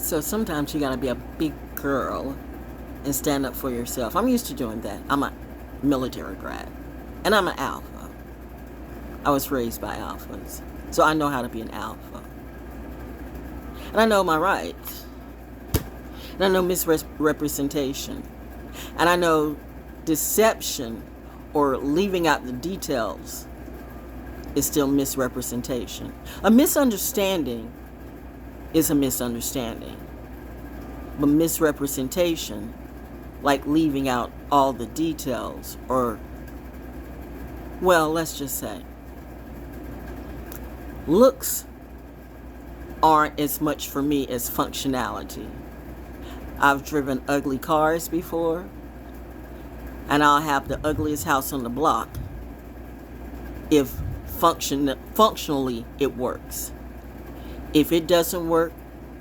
So sometimes you gotta be a big girl and stand up for yourself. I'm used to doing that. I'm a military grad, and I'm an alpha. I was raised by alphas, so I know how to be an alpha. And I know my rights. And I know misrepresentation. And I know deception or leaving out the details is still misrepresentation. A misunderstanding is a misunderstanding. But misrepresentation, like leaving out all the details, or, well, let's just say, looks aren't as much for me as functionality. I've driven ugly cars before, and I'll have the ugliest house on the block if functionally it works. If it doesn't work,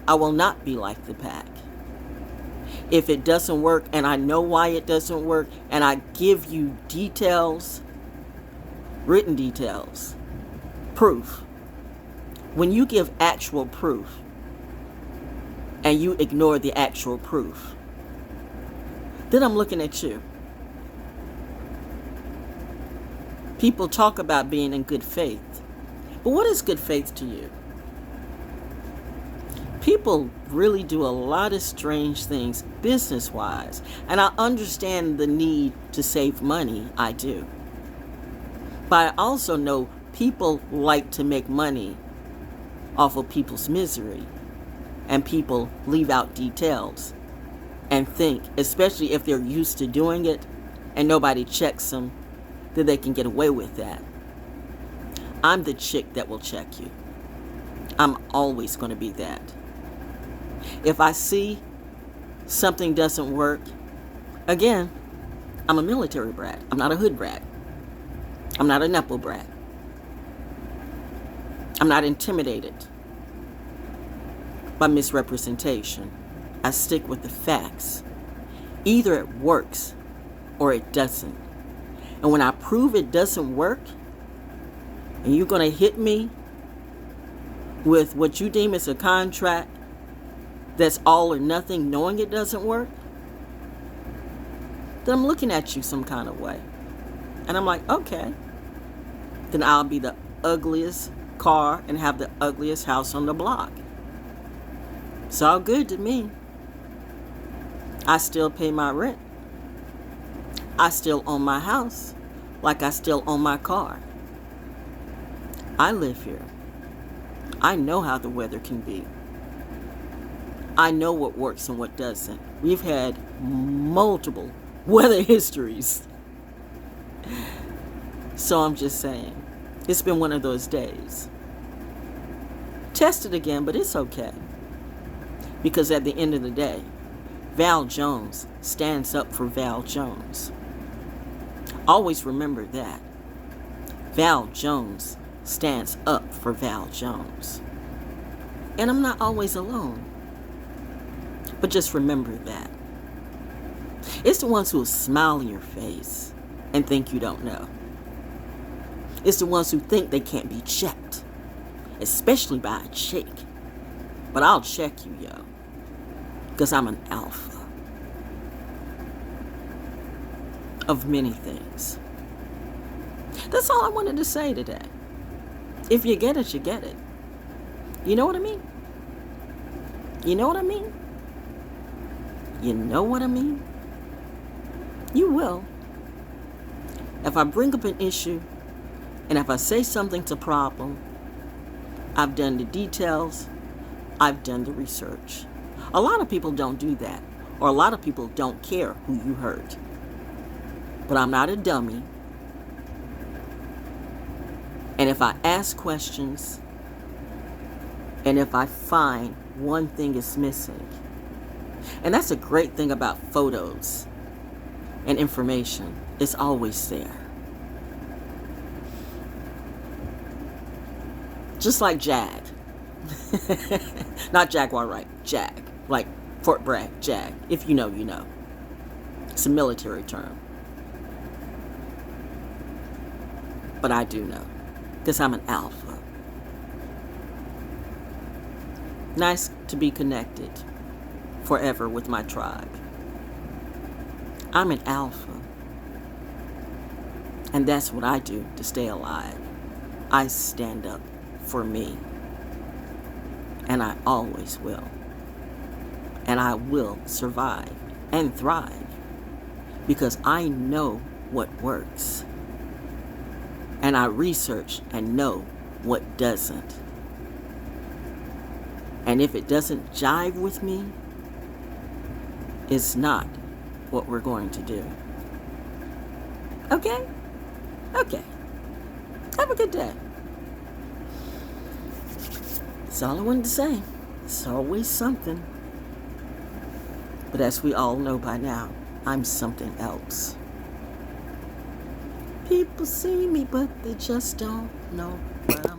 I will not be like the pack. If it doesn't work and I know why it doesn't work, and I give you details, written details, proof. When you give actual proof and you ignore the actual proof, then I'm looking at you. People talk about being in good faith, but what is good faith to you? People really do a lot of strange things business-wise, and I understand the need to save money, I do. But I also know people like to make money off of people's misery, and people leave out details and think, especially if they're used to doing it and nobody checks them, that they can get away with that. I'm the chick that will check you. I'm always going to be that. If I see something doesn't work, again, I'm a military brat. I'm not a hood brat. I'm not a Nepo brat. I'm not intimidated by misrepresentation. I stick with the facts. Either it works or it doesn't. And when I prove it doesn't work, and you're going to hit me with what you deem as a contract that's all or nothing, knowing it doesn't work, then I'm looking at you some kind of way. And I'm like, okay, then I'll be the ugliest car and have the ugliest house on the block. It's all good to me. I still pay my rent. I still own my house, like I still own my car. I live here. I know how the weather can be. I know what works and what doesn't. We've had multiple weather histories. So I'm just saying, it's been one of those days. Test it again, but it's okay. Because at the end of the day, Val Jones stands up for Val Jones. Always remember that. Val Jones stands up for Val Jones. And I'm not always alone. But just remember that. It's the ones who will smile in your face and think you don't know. It's the ones who think they can't be checked, especially by a chick. But I'll check you, yo, because I'm an alpha of many things. That's all I wanted to say today. If you get it, you get it. You know what I mean? You know what I mean? You know what I mean? You will. If I bring up an issue, and if I say something's a problem, I've done the details, I've done the research. A lot of people don't do that, or a lot of people don't care who you hurt. But I'm not a dummy. And if I ask questions, and if I find one thing is missing, and that's a great thing about photos and information, it's always there. Just like Jag. Not Jaguar, right? Jag. Like Fort Bragg, Jag. If you know, you know. It's a military term. But I do know. Because I'm an alpha. Nice to be connected. forever with my tribe. I'm an alpha. And that's what I do to stay alive. I stand up for me. And I always will. And I will survive and thrive because I know what works. And I research and know what doesn't. And if it doesn't jive with me, it's not what we're going to do. Okay? Okay. Have a good day. That's all I wanted to say. It's always something. But as we all know by now, I'm something else. People see me, but they just don't know what I'm